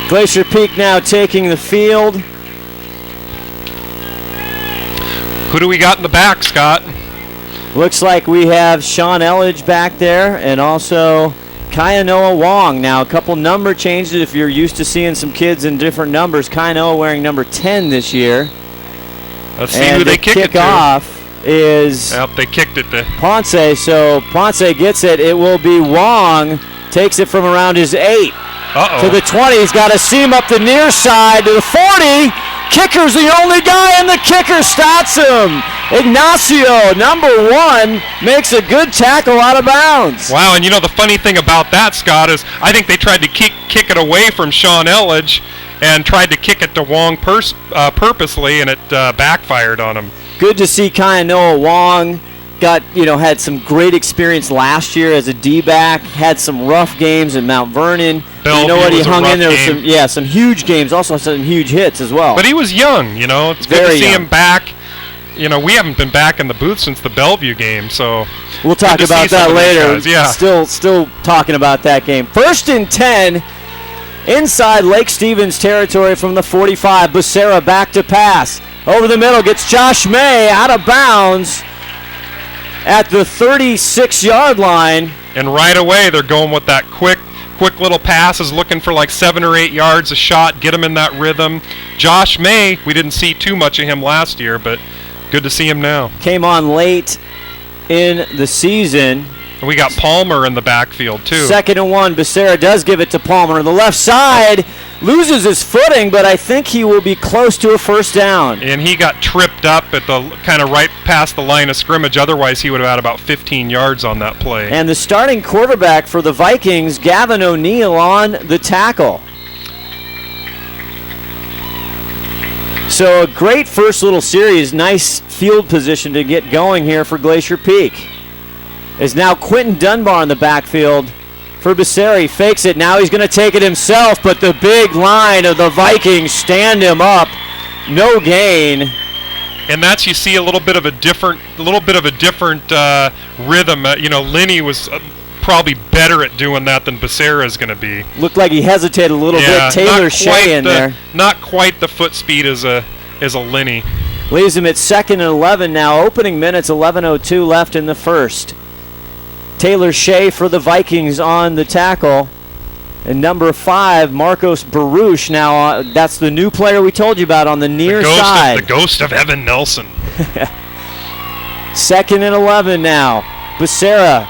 Glacier Peak now taking the field. Who do we got in the back, Scott? Looks like we have Sean Elledge back there and also Kainoa Wong. Now, a couple number changes if you're used to seeing some kids in different numbers. Kainoa wearing number 10 this year. Let's see who they kick it to. Kickoff is they kicked it to Ponce. So Ponce gets it. It will be Wong. Takes it from around his 8 to the 20. He's got a seam up the near side to the 40. Kicker's the only guy, and the kicker stats him. Ignacio, number 1, makes a good tackle out of bounds. Wow, and you know the funny thing about that, Scott, is I think they tried to kick it away from Sean Elledge and tried to kick it to Wong purposely, and it backfired on him. Good to see Kainoa Wong. Had some great experience last year as a D-back. Had some rough games in Mount Vernon. Bellevue he hung in there with some huge games. Also some huge hits as well. But he was young. It's good to see him back. We haven't been back in the booth since the Bellevue game, so we'll talk about that later. Yeah. Still talking about that game. 1st and 10 inside Lake Stevens territory from the 45. Becerra back to pass. Over the middle gets Josh May out of bounds at the 36-yard line. And right away they're going with that quick little passes, looking for like 7 or 8 yards a shot, get him in that rhythm. Josh May, we didn't see too much of him last year, but good to see him now. Came on late in the season. And we got Palmer in the backfield too. 2nd and 1. Becerra does give it to Palmer. The left side loses his footing, but I think he will be close to a first down. And he got tripped up at the kind of right past the line of scrimmage. Otherwise, he would have had about 15 yards on that play. And the starting quarterback for the Vikings, Gavin O'Neill, on the tackle. So a great first little series. Nice field position to get going here for Glacier Peak. Is now Quentin Dunbar in the backfield for Becerra. He fakes it. Now he's going to take it himself, but the big line of the Vikings stand him up. No gain. And that's, you see, a little bit of a different rhythm. Linney was probably better at doing that than Becerra is going to be. Looked like he hesitated a little bit. Taylor Shea in there. Not quite the foot speed as a Linney. Leaves him at 2nd and 11 now. Opening minutes, 11:02 left in the first. Taylor Shea for the Vikings on the tackle. And number 5, Marcos Baruch. Now, that's the new player we told you about on the near side. The ghost of Evan Nelson. 2nd and 11 now. Becerra.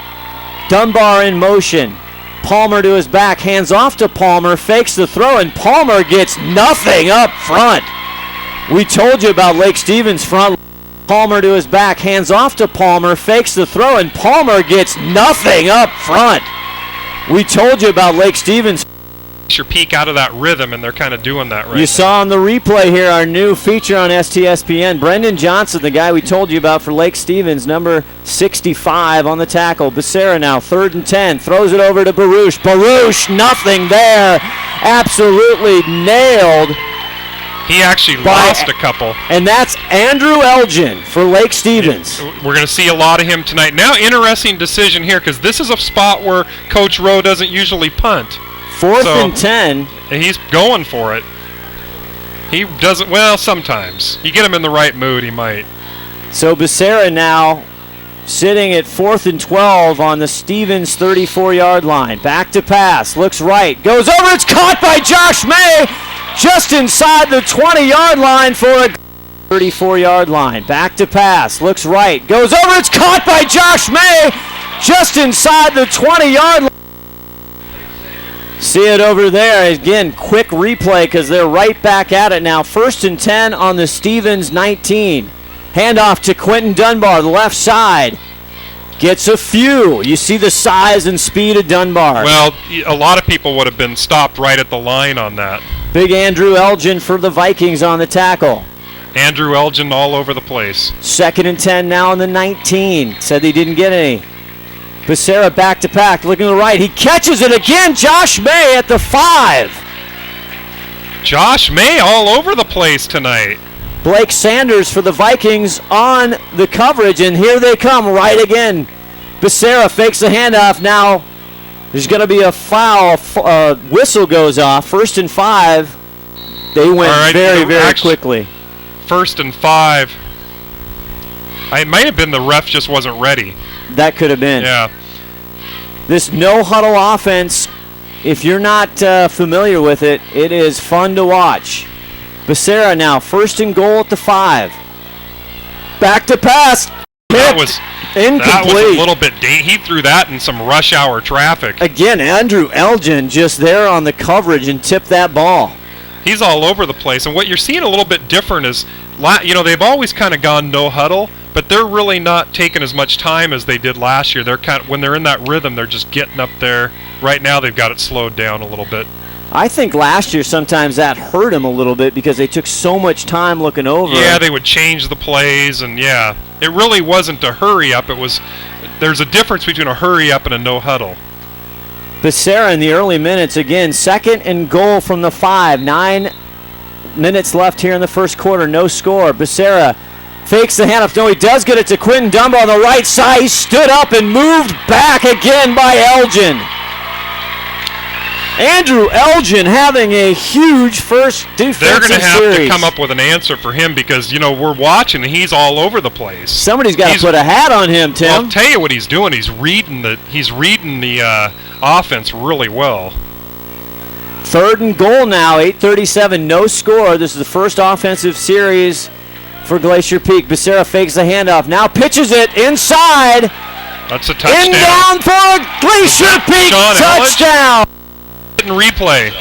Dunbar in motion. Palmer to his back. Hands off to Palmer. Fakes the throw, and Palmer gets nothing up front. We told you about Lake Stevens front. Palmer to his back, hands off to Palmer, fakes the throw, and Palmer gets nothing up front. We told you about Lake Stevens. Your peak out of that rhythm, and they're kind of doing that right now. You saw on the replay here our new feature on STSPN. Brendan Johnson, the guy we told you about for Lake Stevens, number 65 on the tackle. Becerra now, 3rd and 10, throws it over to Baruch. Baruch, nothing there. Absolutely nailed. He actually lost a couple. And that's Andrew Elgin for Lake Stevens. We're going to see a lot of him tonight. Now, interesting decision here, because this is a spot where Coach Rowe doesn't usually punt. 4th and 10. And he's going for it. He doesn't, well, sometimes. You get him in the right mood, he might. So Becerra now sitting at 4th and 12 on the Stevens 34-yard line. Back to pass, looks right, goes over, it's caught by Josh May. Just inside the 20-yard line for a 34-yard line. Back to pass. Looks right. Goes over. It's caught by Josh May. Just inside the 20-yard line. See it over there. Again, quick replay because they're right back at it now. 1st and 10 on the Stevens 19. Handoff to Quentin Dunbar, the left side. Gets a few. You see the size and speed of Dunbar. Well, a lot of people would have been stopped right at the line on that. Big Andrew Elgin for the Vikings on the tackle. Andrew Elgin all over the place. 2nd and 10 now on the 19. Said he didn't get any. Becerra back to pack, looking to the right. He catches it again. Josh May at the 5. Josh May all over the place tonight. Blake Sanders for the Vikings on the coverage, and here they come right again. Becerra fakes the handoff now. There's going to be a foul. Whistle goes off. 1st and 5. They went very quickly. 1st and 5. It might have been the ref just wasn't ready. That could have been. Yeah. This no-huddle offense, if you're not familiar with it, it is fun to watch. Becerra now, 1st and goal at the 5. Back to pass. That was incomplete. That was a little bit. He threw that in some rush hour traffic. Again, Andrew Elgin just there on the coverage and tipped that ball. He's all over the place, and what you're seeing a little bit different is, they've always kind of gone no huddle, but they're really not taking as much time as they did last year. They're when they're in that rhythm, they're just getting up there. Right now, they've got it slowed down a little bit. I think last year sometimes that hurt them a little bit because they took so much time looking over. Yeah, they would change the plays, and it really wasn't a hurry up. There's a difference between a hurry up and a no huddle. Becerra in the early minutes again, 2nd and goal from the 5. 9 minutes left here in the first quarter, no score. Becerra fakes the handoff. No, he does get it to Quentin Dumbo on the right side. He stood up and moved back again by Elgin. Andrew Elgin having a huge first defensive series. They're going to have to come up with an answer for him because, we're watching and he's all over the place. Somebody's got to put a hat on him, Tim. I'll tell you what he's doing. He's reading the offense really well. 3rd and goal now, 8:37, no score. This is the first offensive series for Glacier Peak. Becerra fakes the handoff, now pitches it inside. That's a touchdown. In down for a Glacier Peak touchdown. Replay.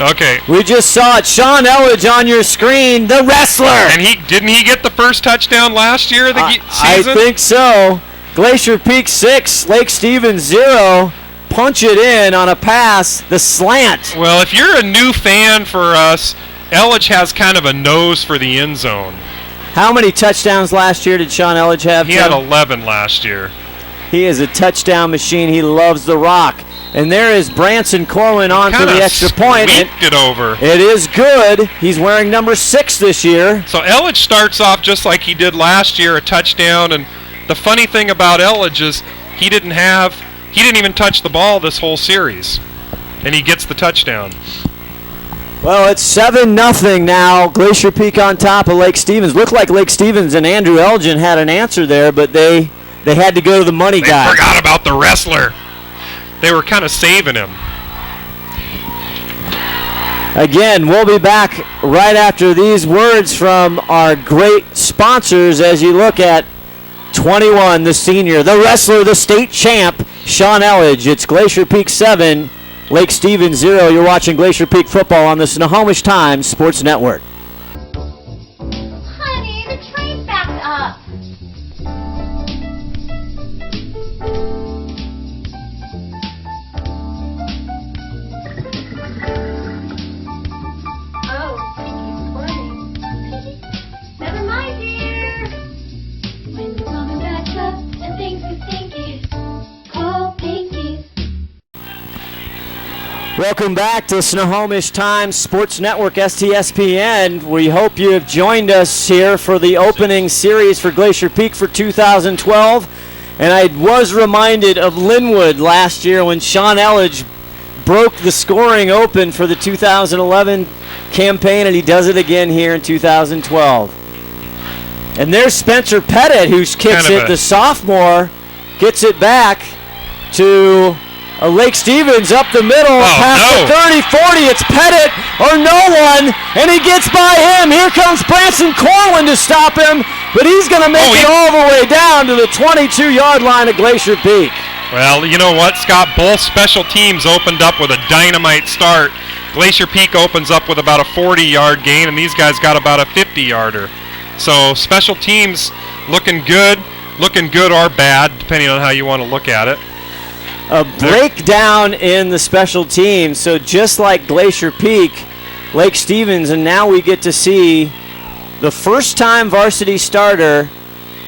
Okay. We just saw it. Sean Elledge on your screen, the wrestler. And didn't he get the first touchdown last year of the season? I think so. Glacier Peak 6, Lake Stevens 0. Punch it in on a pass, the slant. Well, if you're a new fan for us, Elledge has kind of a nose for the end zone. How many touchdowns last year did Sean Elledge have? He had 11 last year. He is a touchdown machine. He loves the rock. And there is Branson Corwin on for the extra point. It over. It is good. He's wearing number 6 this year. So Elledge starts off just like he did last year, a touchdown. And the funny thing about Elledge is he didn't even touch the ball this whole series. And he gets the touchdown. Well, it's 7-0 now. Glacier Peak on top of Lake Stevens. Looked like Lake Stevens and Andrew Elgin had an answer there, but they had to go to the money guy. They forgot about the wrestler. They were kind of saving him. Again, we'll be back right after these words from our great sponsors as you look at 21, the senior, the wrestler, the state champ, Sean Elledge. It's Glacier Peak 7, Lake Stevens 0. You're watching Glacier Peak football on the Snohomish Times Sports Network. Honey, the train's backed up. Never mind, dear. When your mama backs up and things get stinky, call Pinky. Welcome back to Snohomish Times Sports Network, STSPN. We hope you have joined us here for the opening series for Glacier Peak for 2012. And I was reminded of Linwood last year when Sean Elledge broke the scoring open for the 2011 campaign, and he does it again here in 2012. And there's Spencer Pettit, who kicks it. The sophomore gets it back to Lake Stevens up the middle, past the 30-40. It's Pettit or no one, and he gets by him. Here comes Branson Corwin to stop him, but he's going to make it all the way down to the 22-yard line of Glacier Peak. Well, you know what, Scott? Both special teams opened up with a dynamite start. Glacier Peak opens up with about a 40-yard gain, and these guys got about a 50-yarder. So special teams looking good or bad, depending on how you want to look at it. A breakdown in the special teams. So just like Glacier Peak, Lake Stevens, and now we get to see the first-time varsity starter,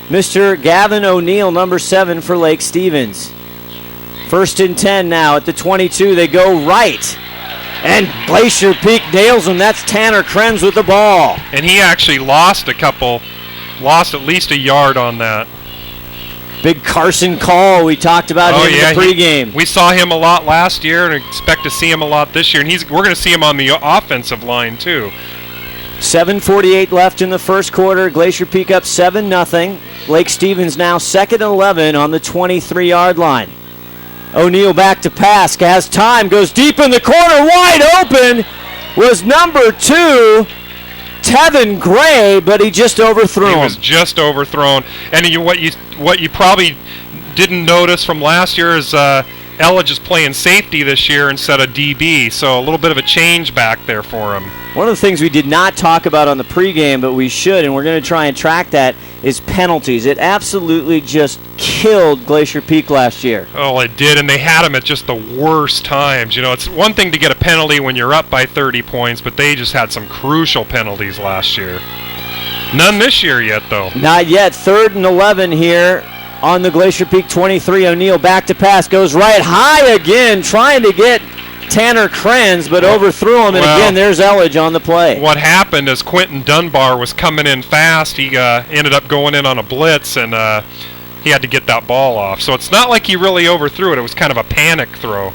Mr. Gavin O'Neill, number 7 for Lake Stevens. 1st and 10 now at the 22. They go right. And Glacier Peak nails him. That's Tanner Krenz with the ball. And he actually lost at least a yard on that. Big Carson Call, we talked about him in the pregame. We saw him a lot last year and expect to see him a lot this year. And we're going to see him on the offensive line, too. 7:48 left in the first quarter. Glacier Peak up 7-0. Lake Stevens now 2nd and 11 on the 23-yard line. O'Neal back to pass, has time, goes deep in the corner, wide open was number 2, Tevin Gray, but he just overthrew him. He was just overthrown. And what you probably didn't notice from last year is Elledge is playing safety this year instead of DB, so a little bit of a change back there for him. One of the things we did not talk about on the pregame, but we should, and we're going to try and track that, is penalties. It absolutely just killed Glacier Peak last year. Oh, it did, and they had them at just the worst times. You know, it's one thing to get a penalty when you're up by 30 points, but they just had some crucial penalties last year. None this year yet, though. Not yet. 3rd and 11 here on the Glacier Peak 23. O'Neal back to pass, goes right high again, trying to get Tanner Krenz, but overthrew him, and again, there's Elledge on the play. What happened is Quentin Dunbar was coming in fast. He ended up going in on a blitz, and he had to get that ball off. So it's not like he really overthrew it. It was kind of a panic throw.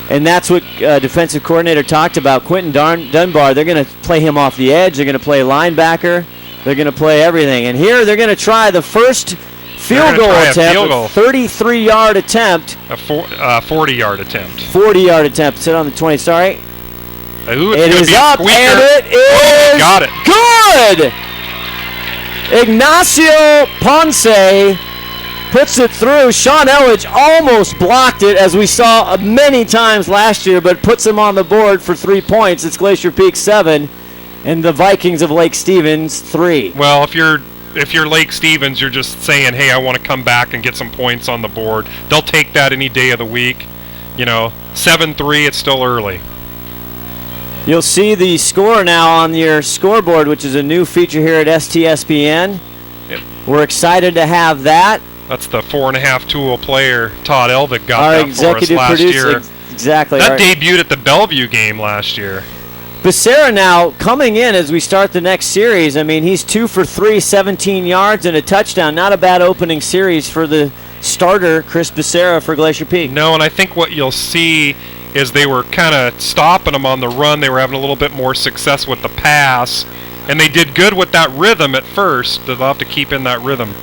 And that's what defensive coordinator talked about. Quentin Dunbar, they're going to play him off the edge. They're going to play linebacker. They're going to play everything. And here they're going to try the first field goal attempt, 33-yard attempt. A 40-yard attempt. 40-yard attempt. Sit on the 20, sorry. Ooh, it is up, and it is got it. Good! Ignacio Ponce puts it through. Sean Elledge almost blocked it, as we saw many times last year, but puts him on the board for 3 points. It's Glacier Peak 7, and the Vikings of Lake Stevens 3. Well, if you're Lake Stevens, you're just saying, hey, I want to come back and get some points on the board. They'll take that any day of the week. You know, 7-3, it's still early. You'll see the score now on your scoreboard, which is a new feature here at STSBN. Yep. We're excited to have that. That's the 4.5 tool player Todd Elvig got Our that executive for us last year. Exactly. That debuted at the Bellevue game last year. Becerra now coming in as we start the next series. I mean, he's 2 for 3, 17 yards and a touchdown. Not a bad opening series for the starter, Chris Becerra, for Glacier Peak. No, and I think what you'll see is they were kind of stopping him on the run. They were having a little bit more success with the pass, and they did good with that rhythm at first. They'll have to keep in that rhym.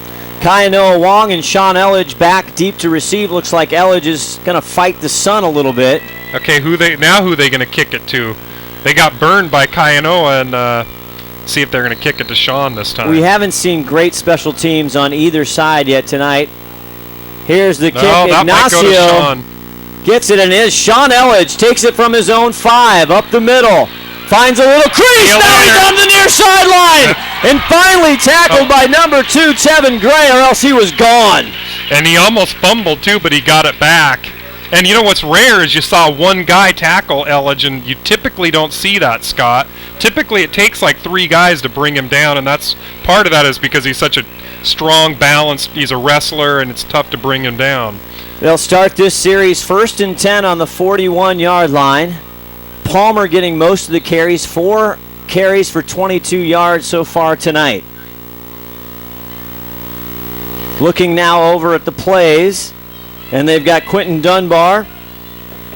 Kainoa Wong and Sean Elledge back deep to receive. Looks like Elledge is going to fight the sun a little bit. Okay, who they going to kick it to? They got burned by Kainoa, and see if they're going to kick it to Sean this time. We haven't seen great special teams on either side yet tonight. Here's the kick. That might go to Sean. Gets it and is. Sean Elledge takes it from his own 5 up the middle. Finds a little crease. Now he's on the near sideline. And finally tackled by number 2, Tevin Gray, or else he was gone. And he almost fumbled too, but he got it back. And you know what's rare is you saw one guy tackle Elledge, and you typically don't see that, Scott. Typically it takes like 3 guys to bring him down, and that's part of that is because he's such a strong, balanced, he's a wrestler, and it's tough to bring him down. They'll start this series 1st and 10 on the 41-yard line. Palmer getting most of the carries, 4 carries for 22 yards so far tonight. Looking now over at the plays, and they've got Quentin Dunbar.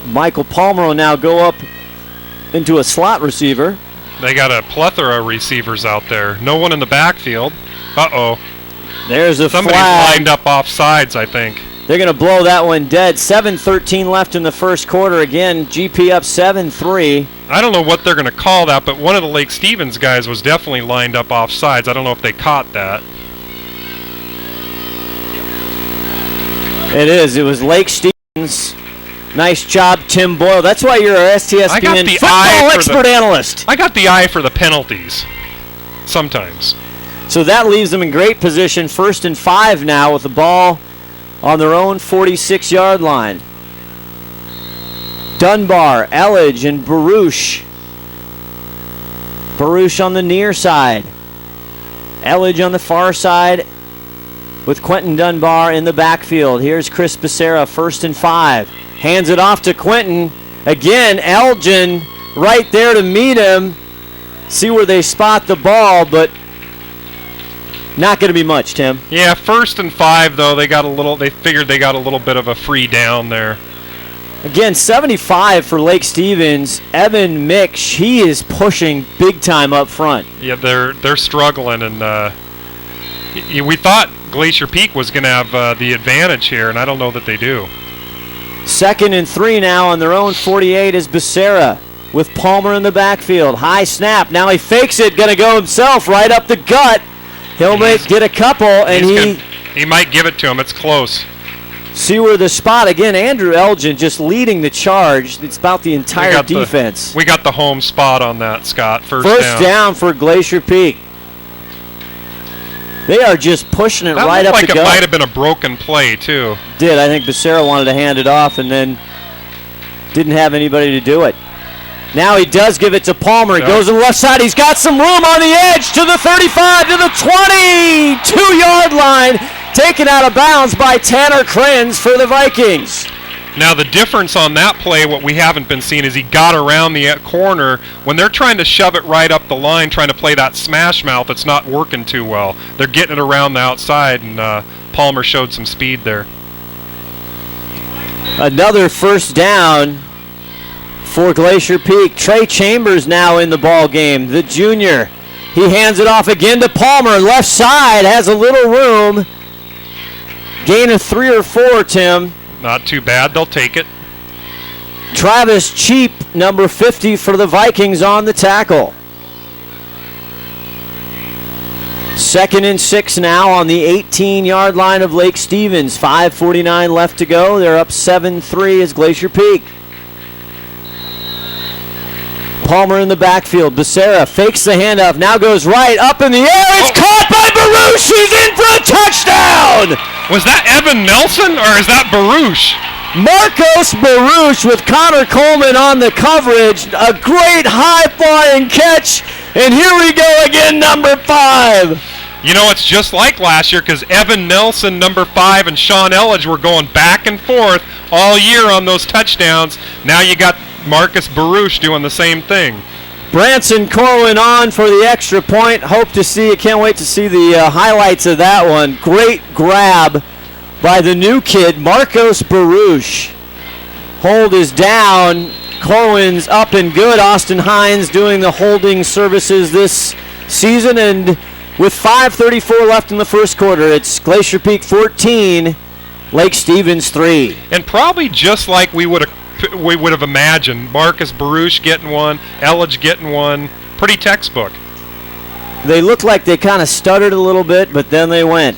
Michael Palmer will now go up into a slot receiver. They got a plethora of receivers out there. No one in the backfield. Uh-oh. There's a Somebody's flag. lined up off sides, I think. They're going to blow that one dead. 7:13 left in the first quarter. Again, GP up 7-3. I don't know what they're going to call that, but one of the Lake Stevens guys was definitely lined up off sides. I don't know if they caught that. It is. It was Lake Stevens. Nice job, Tim Boyle. That's why you're our STSBN football expert analyst. I got the eye for the penalties. Sometimes. So that leaves them in great position. 1st and 5 now with the ball on their own 46-yard line. Dunbar, Elledge, and Baruch. Baruch on the near side. Elledge on the far side with Quentin Dunbar in the backfield. Here's Chris Becerra, 1st and 5. Hands it off to Quentin. Again, Elgin right there to meet him. See where they spot the ball, but Not going to be much, Tim. Yeah, 1st and 5 though. They figured they got a little bit of a free down there. Again, 75 for Lake Stevens. Evan Mick, he is pushing big time up front. Yeah, they're struggling, and we thought Glacier Peak was going to have the advantage here, and I don't know that they do. 2nd and 3 now on their own 48 is Becerra with Palmer in the backfield. High snap. Now he fakes it. Going to go himself right up the gut. He'll get a couple, and he might give it to him. It's close. See where the spot, again, Andrew Elgin just leading the charge. It's about the entire defense. We got the home spot on that, Scott. First down for Glacier Peak. They are just pushing it right up the gut. That looked like it might have been a broken play, too. Did. I think Becerra wanted to hand it off and then didn't have anybody to do it. Now he does give it to Palmer. He goes to the left side. He's got some room on the edge to the 35, to the 22-yard line. Taken out of bounds by Tanner Krenz for the Vikings. Now the difference on that play, what we haven't been seeing, is he got around the corner. When they're trying to shove it right up the line, trying to play that smash mouth, it's not working too well. They're getting it around the outside, and Palmer showed some speed there. Another first down for Glacier Peak. Trey Chambers now in the ball game, the junior. He hands it off again to Palmer. Left side has a little room. Gain of 3 or 4, Tim. Not too bad. They'll take it. Travis Cheap, number 50 for the Vikings on the tackle. 2nd and 6 now on the 18-yard line of Lake Stevens. 5:49 left to go. They're up 7-3 as Glacier Peak. Palmer in the backfield. Becerra fakes the handoff. Now goes right up in the air. It's caught by Baruch. He's in for a touchdown. Was that Evan Nelson or is that Baruch? Marcos Baruch with Connor Coleman on the coverage. A great high-flying catch. And here we go again, number 5. You know, it's just like last year because Evan Nelson, number 5, and Sean Elledge were going back and forth all year on those touchdowns. Now you got Marcus Baruch doing the same thing. Branson Corwin on for the extra point. Hope to see it. Can't wait to see the highlights of that one. Great grab by the new kid, Marcos Baruch. Hold is down. Corwin's up and good. Austin Hines doing the holding services this season. And with 5:34 left in the first quarter, it's Glacier Peak 14, Lake Stevens 3. And probably just like we would have imagined. Marcus Baruch getting one, Elledge getting one. Pretty textbook. They looked like they kind of stuttered a little bit, but then they went.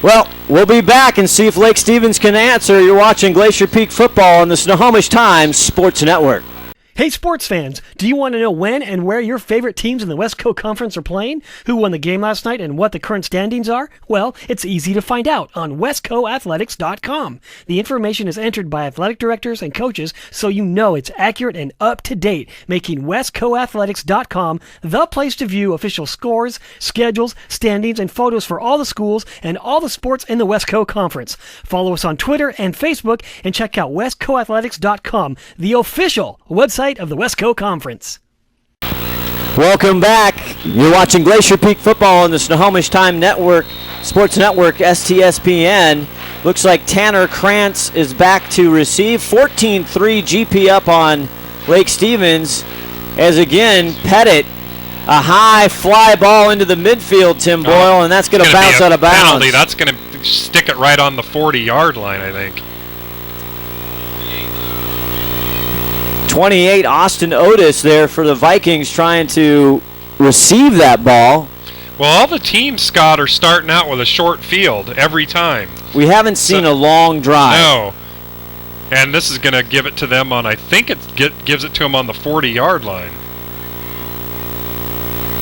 Well, we'll be back and see if Lake Stevens can answer. You're watching Glacier Peak football on the Snohomish Times Sports Network. Hey sports fans, do you want to know when and where your favorite teams in the West Coast Conference are playing? Who won the game last night and what the current standings are? Well, it's easy to find out on westcoathletics.com. The information is entered by athletic directors and coaches so you know it's accurate and up to date, making westcoathletics.com the place to view official scores, schedules, standings, and photos for all the schools and all the sports in the West Coast Conference. Follow us on Twitter and Facebook and check out westcoathletics.com, the official website of the West Coast Conference. Welcome back. You're watching Glacier Peak football on the Snohomish Time Network, Sports Network, STSPN. Looks like Tanner Krantz is back to receive. 14-3 GP up on Lake Stevens. As again, Pettit, a high fly ball into the midfield, Tim Boyle, and that's going to bounce out of bounds. Penalty. That's going to stick it right on the 40-yard line, I think. 28, Austin Otis there for the Vikings trying to receive that ball. Well, all the teams, Scott, are starting out with a short field every time. We haven't seen a long drive. No. And this is going to give it to them on, I think it gives it to them on the 40-yard line.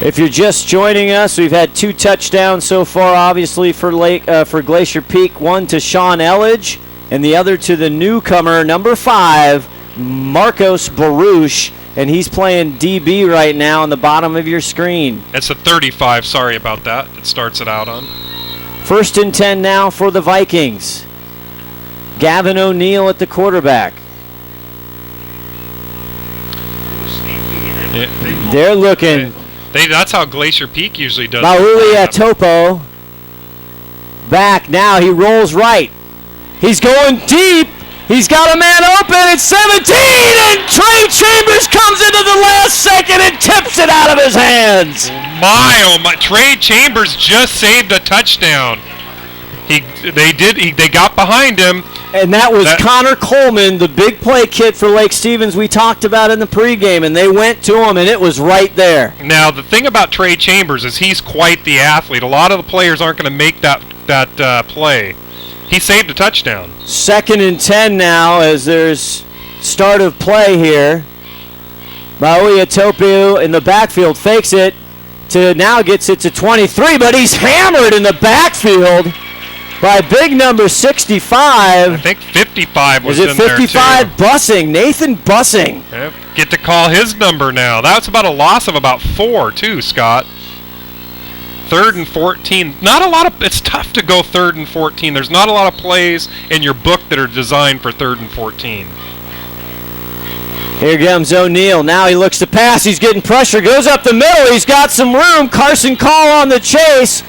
If you're just joining us, we've had 2 touchdowns so far, obviously, for Glacier Peak. One to Sean Elledge, and the other to the newcomer, number 5, Marcos Baruch, and he's playing DB right now on the bottom of your screen. It's a 35, sorry about that. It starts it out on. 1st and 10 now for the Vikings. Gavin O'Neill at the quarterback. Yeah. They're looking That's how Glacier Peak usually does. Maui Topo back now. He rolls right. He's going deep. He's got a man open. It's 17, and Trey Chambers comes into the last second and tips it out of his hands. My. Trey Chambers just saved a touchdown. They got behind him. And that was Connor Coleman, the big play kid for Lake Stevens we talked about in the pregame, and they went to him, and it was right there. Now, the thing about Trey Chambers is he's quite the athlete. A lot of the players aren't going to make that play. He saved a touchdown. 2nd and 10 now as there's start of play here. Maui Topu in the backfield fakes it to now gets it to 23, but he's hammered in the backfield by big number 65. I think 55 was in there, too. Is it 55? Bussing, Nathan Bussing. Yep. Get to call his number now. That's about a loss of about 4, too, Scott. 3rd and 14. Not a lot of. It's tough to go 3rd and 14. There's not a lot of plays in your book that are designed for 3rd and 14. Here comes O'Neal. Now he looks to pass. He's getting pressure. Goes up the middle. He's got some room. Carson Call on the chase.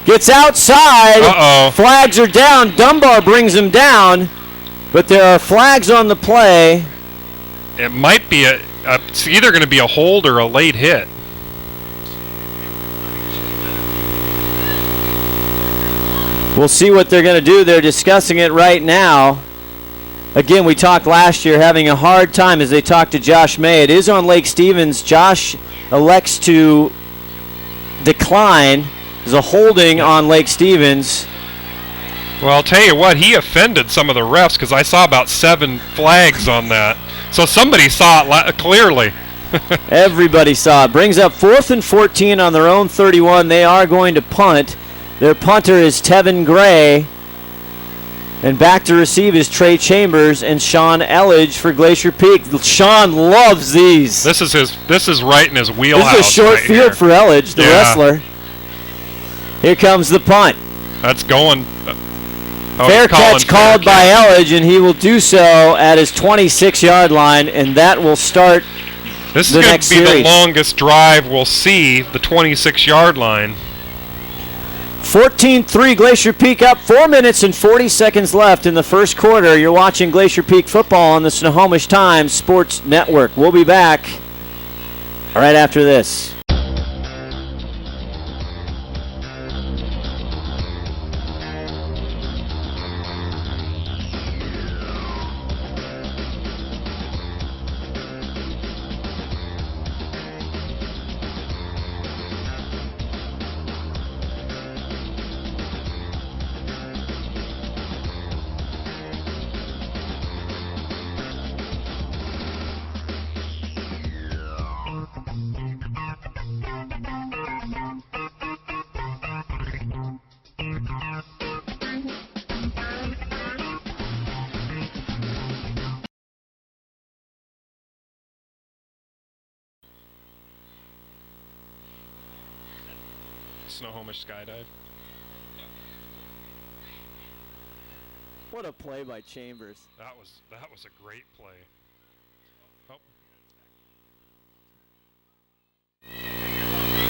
Gets outside. Uh-oh. Flags are down. Dunbar brings him down. But there are flags on the play. It might be it's either going to be a hold or a late hit. We'll see what they're going to do. They're discussing it right now. Again, we talked last year having a hard time as they talked to Josh May. It is on Lake Stevens. Josh elects to decline. There's a holding on Lake Stevens. Well, I'll tell you what, he offended some of the refs because I saw about 7 flags on that. So somebody saw it clearly. Everybody saw it. Brings up 4th and 14 on their own 31. They are going to punt. Their punter is Tevin Gray. And back to receive is Trey Chambers and Sean Elledge for Glacier Peak. Sean loves these. This is right in his wheelhouse. This is a short right field here. for Elledge, the wrestler. Here comes the punt. That's going. Fair catch called by Elledge, and he will do so at his 26-yard line, and that will start this the is next going to be series. the longest drive we'll see, the 26-yard line. 14-3 Glacier Peak up. 4 minutes and 40 seconds left in the first quarter. You're watching Glacier Peak football on the Snohomish Times Sports Network. We'll be back right after this. Snohomish Skydive. What a play by Chambers. That was a great play. Oh.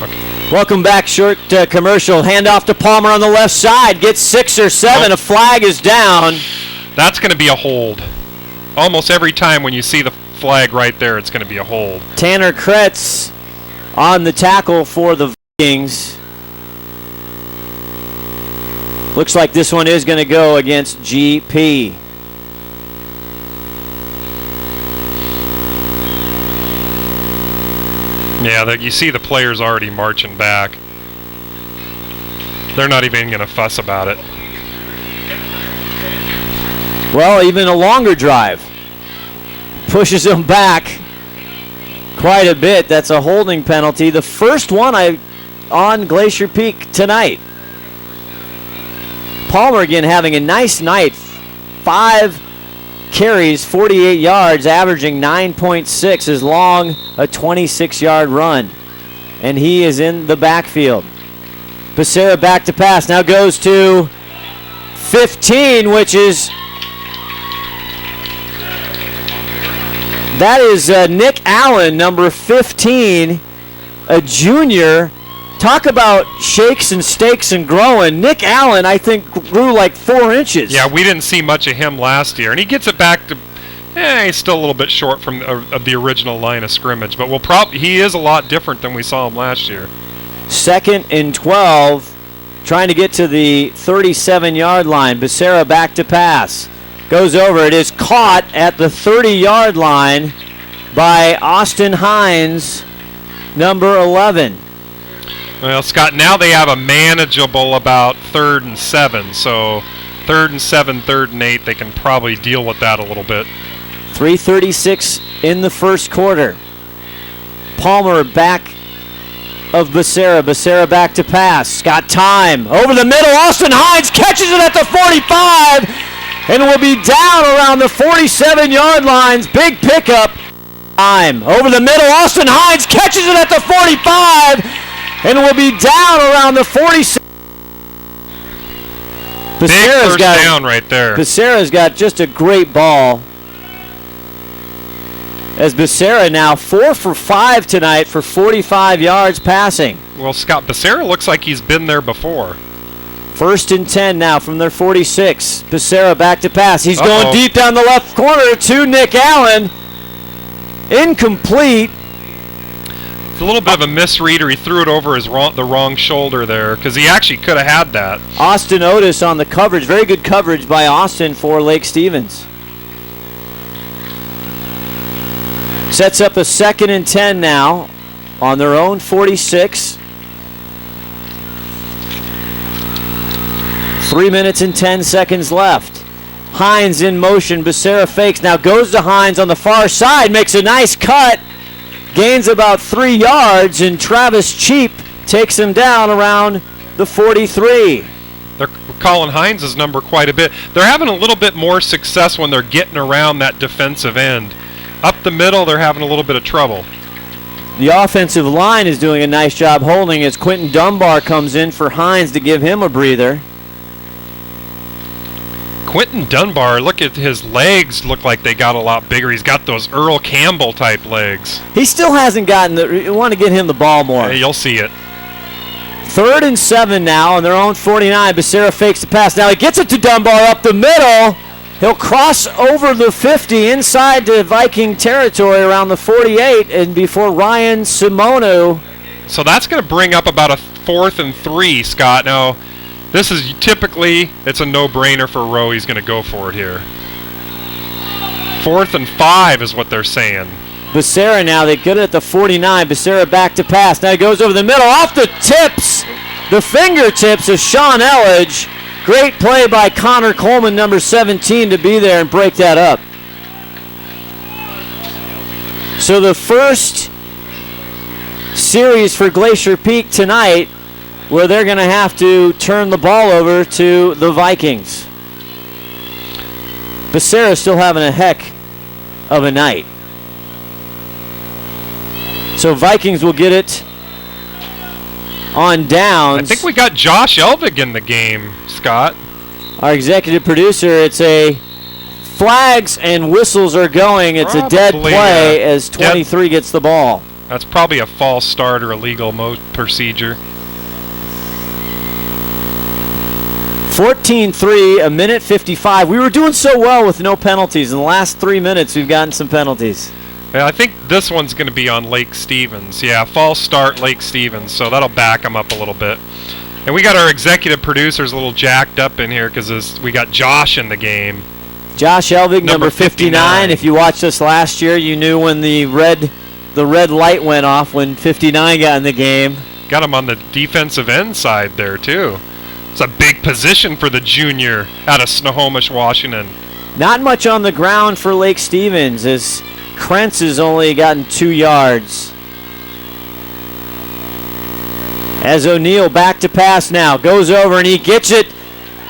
Okay. Welcome back. Short commercial. Handoff to Palmer on the left side. Gets 6 or 7. A flag is down. That's going to be a hold. Almost every time when you see the flag right there, it's going to be a hold. Tanner Kretz on the tackle for the Vikings. Looks like this one is going to go against GP. Yeah, you see the players already marching back. They're not even going to fuss about it. Well, even a longer drive pushes them back quite a bit. That's a holding penalty. The first one on Glacier Peak tonight. Palmer again having a nice night. 5 carries, 48 yards, averaging 9.6 as long a 26-yard run. And he is in the backfield. Becerra back to pass. Now goes to 15, which is... That is Nick Allen, number 15. a junior. Talk about shakes and stakes and growing. Nick Allen, I think, grew like 4 inches. Yeah, we didn't see much of him last year, and he gets it back to. He's still a little bit short from of the original line of scrimmage, but he is a lot different than we saw him last year. 2nd and 12, trying to get to the 37-yard line. Becerra back to pass. Goes over. It is caught at the 30-yard line by Austin Hines, number 11. Well, Scott, now they have a manageable about 3rd and 7, so 3rd and 7, 3rd and 8, they can probably deal with that a little bit. 3:36 in the first quarter. Palmer back of Becerra. Becerra back to pass. Got time. Over the middle. Austin Hines catches it at the 45 and will be down around the 47-yard lines. Big pickup. Time. Over the middle. Austin Hines catches it at the 45 and will be down around the 47. Big first down right there. Becerra's got just a great ball. As Becerra now 4 for 5 tonight for 45 yards passing. Well, Scott, Becerra looks like he's been there before. 1st and 10 now from their 46. Becerra back to pass. He's going deep down the left corner to Nick Allen. Incomplete. It's a little bit of a misread, or he threw it over the wrong shoulder there, because he actually could have had that. Austin Otis on the coverage. Very good coverage by Austin for Lake Stevens. Sets up a 2nd and 10 now on their own 46. 3 minutes and 10 seconds left. Hines in motion. Becerra fakes. Now goes to Hines on the far side. Makes a nice cut. Gains about 3 yards. And Travis Cheap takes him down around the 43. They're calling Hines' number quite a bit. They're having a little bit more success when they're getting around that defensive end. Up the middle, they're having a little bit of trouble. The offensive line is doing a nice job holding as Quentin Dunbar comes in for Hines to give him a breather. Quentin Dunbar, look at his legs, look like they got a lot bigger. He's got those Earl Campbell type legs. He still hasn't gotten you want to get him the ball more. Hey, you'll see it. 3rd and 7 now on their own 49. Becerra fakes the pass. Now he gets it to Dunbar up the middle. He'll cross over the 50 inside to Viking territory around the 48 and before Ryan Simoneau. So that's going to bring up about a 4th and 3, Scott. Now, this is typically, it's a no-brainer for Rowe. He's going to go for it here. 4th and 5 is what they're saying. Becerra now, they get it at the 49. Becerra back to pass. Now he goes over the middle, off the tips, the fingertips of Sean Elledge. Great play by Connor Coleman, number 17, to be there and break that up. So the first series for Glacier Peak tonight, where they're going to have to turn the ball over to the Vikings. Becerra still having a heck of a night. So Vikings will get it on downs. I think we got Josh Elvig in the game, Scott. Our executive producer, it's a flags and whistles are going. It's a dead play as 23 gets the ball. That's probably a false start or illegal procedure. 14-3, a minute 55. We were doing so well with no penalties. In the last 3 minutes, we've gotten some penalties. Yeah, I think this one's going to be on Lake Stevens. Yeah, false start, Lake Stevens, so that'll back them up a little bit. And we got our executive producers a little jacked up in here because we got Josh in the game. Josh Elvig, number 59. If you watched us last year, you knew when the red light went off when 59 got in the game. Got him on the defensive end side there, too. It's a big position for the junior out of Snohomish, Washington. Not much on the ground for Lake Stevens as Krentz has only gotten 2 yards. As O'Neal back to pass now. Goes over and he gets it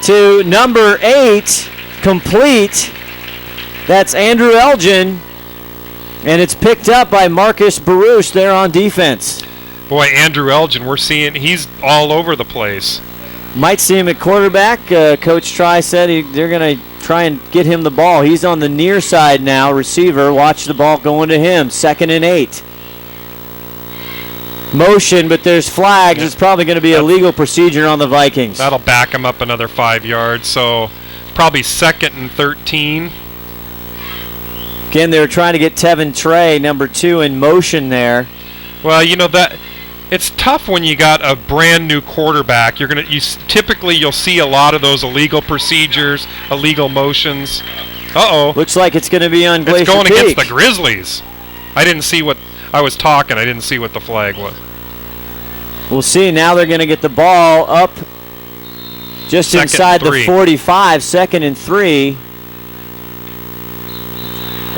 to number 8. Complete. That's Andrew Elgin. And it's picked up by Marcus Baruch there on defense. Boy, Andrew Elgin, we're seeing he's all over the place. Might see him at quarterback. Coach Try said they're going to try and get him the ball. He's on the near side now, receiver. Watch the ball going to him. 2nd and 8. motion, but there's flags. Yeah. It's probably going to be a legal procedure on the Vikings. That'll back him up another 5 yards, so probably 2nd and 13. Again, they were trying to get Tevin Trey, number 2, in motion there. Well, that it's tough when you got a brand new quarterback. Typically you'll see a lot of those illegal procedures, illegal motions. Looks like it's going to be on Glacier It's going Peak. against the Grizzlies. I didn't see what I was talking. I didn't see what the flag was. We'll see. Now they're going to get the ball up just Second inside and the 3. 45, 2nd and 3.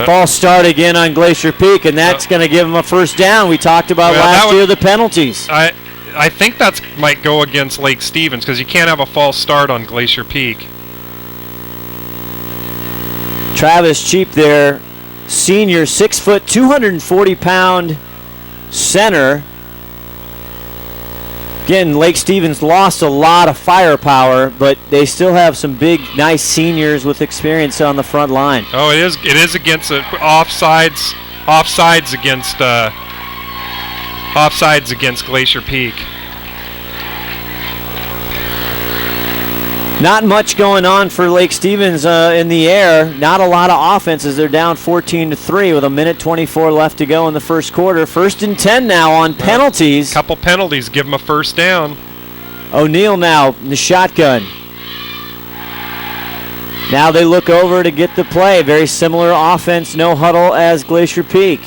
False start again on Glacier Peak, and that's going to give them a first down. We talked about last year the penalties. I think that might go against Lake Stevens because you can't have a false start on Glacier Peak. Travis Cheap there, senior, 6 foot, 240-pound center. Again, Lake Stevens lost a lot of firepower, but they still have some big, nice seniors with experience on the front line. Oh, it is against offsides against Glacier Peak. Not much going on for Lake Stevens in the air. Not a lot of offenses. They're down 14-3 with 1:24 left to go in the first quarter. 1st and 10 now on penalties. Couple penalties give them a first down. O'Neal now in the shotgun. Now they look over to get the play. Very similar offense, no huddle as Glacier Peak.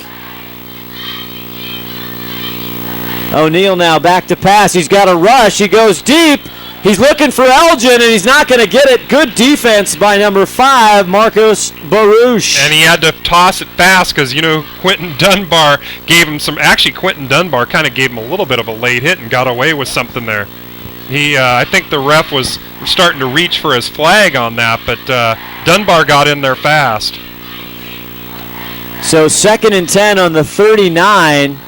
O'Neal now back to pass. He's got a rush. He goes deep. He's looking for Elgin, and he's not going to get it. Good defense by number 5, Marcos Baruch. And he had to toss it fast because, Quentin Dunbar gave him some. Actually, Quentin Dunbar kind of gave him a little bit of a late hit and got away with something there. I think the ref was starting to reach for his flag on that, but Dunbar got in there fast. So 2nd and 10 on the 39.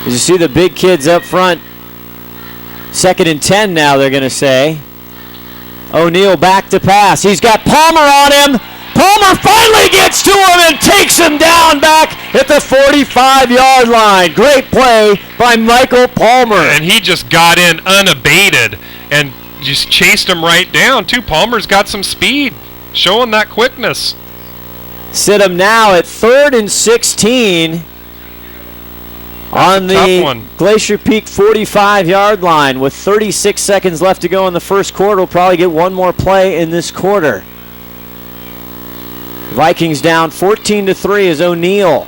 As you see the big kids up front. 2nd and 10 now, they're going to say. O'Neal back to pass. He's got Palmer on him. Palmer finally gets to him and takes him down back at the 45-yard line. Great play by Michael Palmer. And he just got in unabated and just chased him right down, too. Palmer's got some speed, showing that quickness. Sit him now at 3rd and 16. On the Glacier Peak 45-yard line with 36 seconds left to go in the first quarter. We'll probably get one more play in this quarter. Vikings down 14-3 as O'Neal.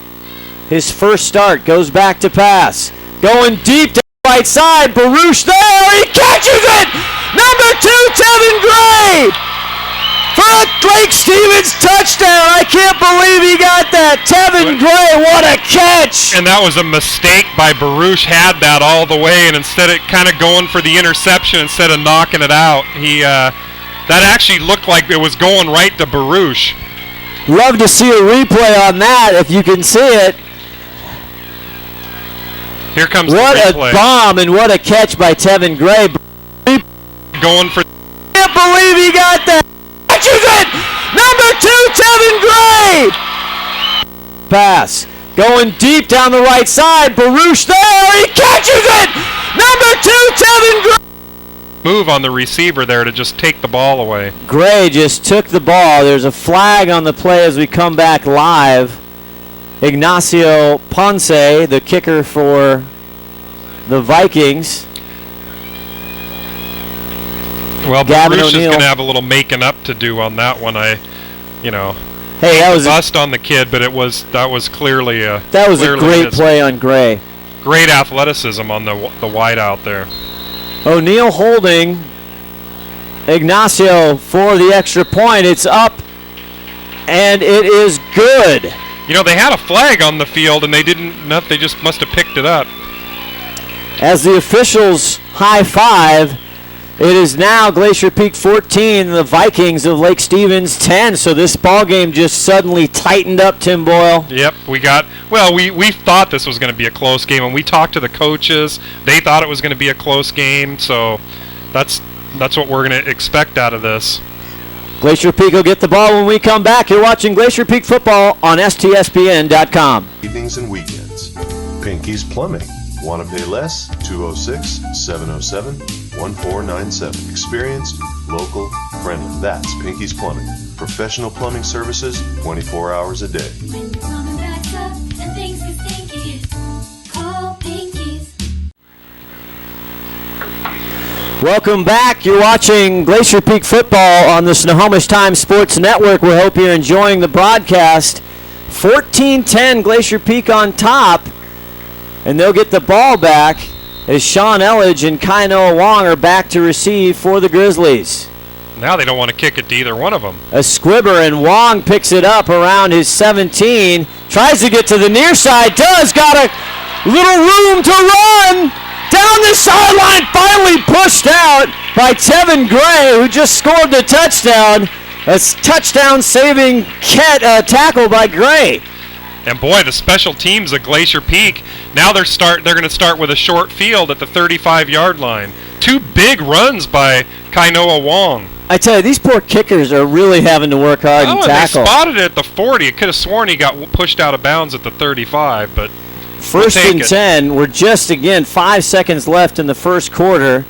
His first start goes back to pass. Going deep to the right side. Baruch there. He catches it. Number 2, Tevin Gray. For a Lake Stevens touchdown. I can't believe he got that. Tevin Gray, what a catch. And that was a mistake by Baruch. Had that all the way, and instead of kind of going for the interception instead of knocking it out, that actually looked like it was going right to Baruch. Love to see a replay on that if you can see it. Here comes what the replay. What a bomb and what a catch by Tevin Gray. Going for... Can't believe he got that. Catches it! Number 2, Tevin Gray! Pass. Going deep down the right side. Baruch there. He catches it! Number 2, Tevin Gray! Move on the receiver there to just take the ball away. Gray just took the ball. There's a flag on the play as we come back live. Ignacio Ponce, the kicker for the Vikings. Well, Baruch is going to have a little making up to do on that one. Hey, that was bust on the kid, but that was clearly a great play on Gray. Great athleticism on the wide out there. O'Neal holding Ignacio for the extra point. It's up, and it is good. They had a flag on the field, and they didn't. They just must have picked it up. As the officials high five, it is now Glacier Peak 14, the Vikings of Lake Stevens 10. So this ball game just suddenly tightened up, Tim Boyle. Yep, we thought this was going to be a close game, and we talked to the coaches. They thought it was going to be a close game, so that's what we're going to expect out of this. Glacier Peak will get the ball when we come back. You're watching Glacier Peak football on STSPN.com. Evenings and weekends. Pinky's Plumbing. Want to pay less? 206-707-1497. Experienced, local, friendly. That's Pinky's Plumbing. Professional plumbing services 24 hours a day. When your plumbing backs up and things get stinky, call Pinky's. Welcome back. You're watching Glacier Peak football on the Snohomish Times Sports Network. We hope you're enjoying the broadcast. 14-10 Glacier Peak on top, and they'll get the ball back as Sean Elledge and Kainoa Wong are back to receive for the Grizzlies. Now they don't want to kick it to either one of them. A squibber, and Wong picks it up around his 17. Tries to get to the near side. Does. Got a little room to run. Down the sideline. Finally pushed out by Tevin Gray, who just scored the touchdown. A touchdown-saving tackle by Gray. And boy, the special teams at Glacier Peak, now they're going to start with a short field at the 35-yard line. 2 big runs by Kainoa Wong. I tell you, these poor kickers are really having to work hard and tackle. They spotted it at the 40. I could have sworn he got pushed out of bounds at the 35, but First and 10. We're just, again, 5 seconds left in the first quarter.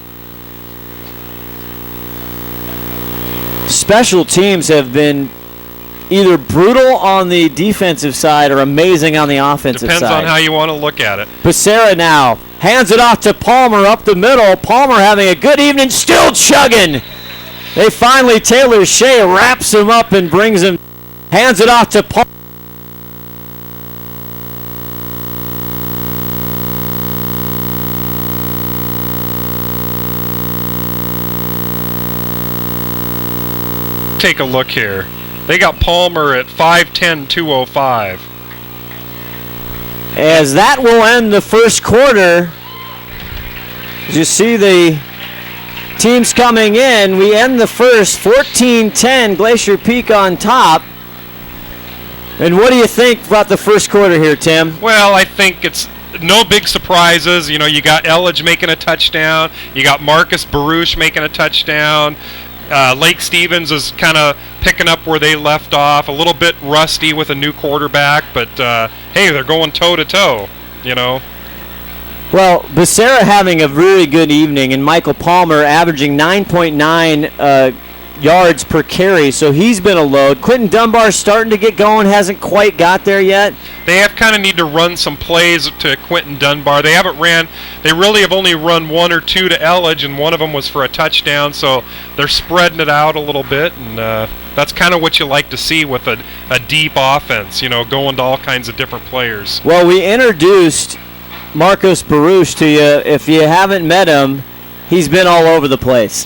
Special teams have been either brutal on the defensive side or amazing on the offensive side. Depends on how you want to look at it. Becerra now hands it off to Palmer up the middle. Palmer having a good evening, still chugging. They finally, Taylor Shea wraps him up and brings him, hands it off to Palmer. Take a look here. They got Palmer at 5'10", 205. As that will end the first quarter. As you see the teams coming in, we end the first 14-10, Glacier Peak on top. And what do you think about the first quarter here, Tim? Well, I think it's no big surprises. You know, you got Elledge making a touchdown. You got Marcus Baruch making a touchdown. Lake Stevens is kind of picking up where they left off. A little bit rusty with a new quarterback, but hey, they're going toe-to-toe, you know. Well, Becerra having a really good evening, and Michael Palmer averaging 9.9 yards per carry, so he's been a load. Quentin Dunbar starting to get going, hasn't quite got there yet. They kind of need to run some plays to Quentin Dunbar. They really have only run 1 or 2 to Elledge, and one of them was for a touchdown, so they're spreading it out a little bit, and that's kind of what you like to see with a deep offense, you know, going to all kinds of different players. Well, we introduced Marcus Baruch to you. If you haven't met him, he's been all over the place.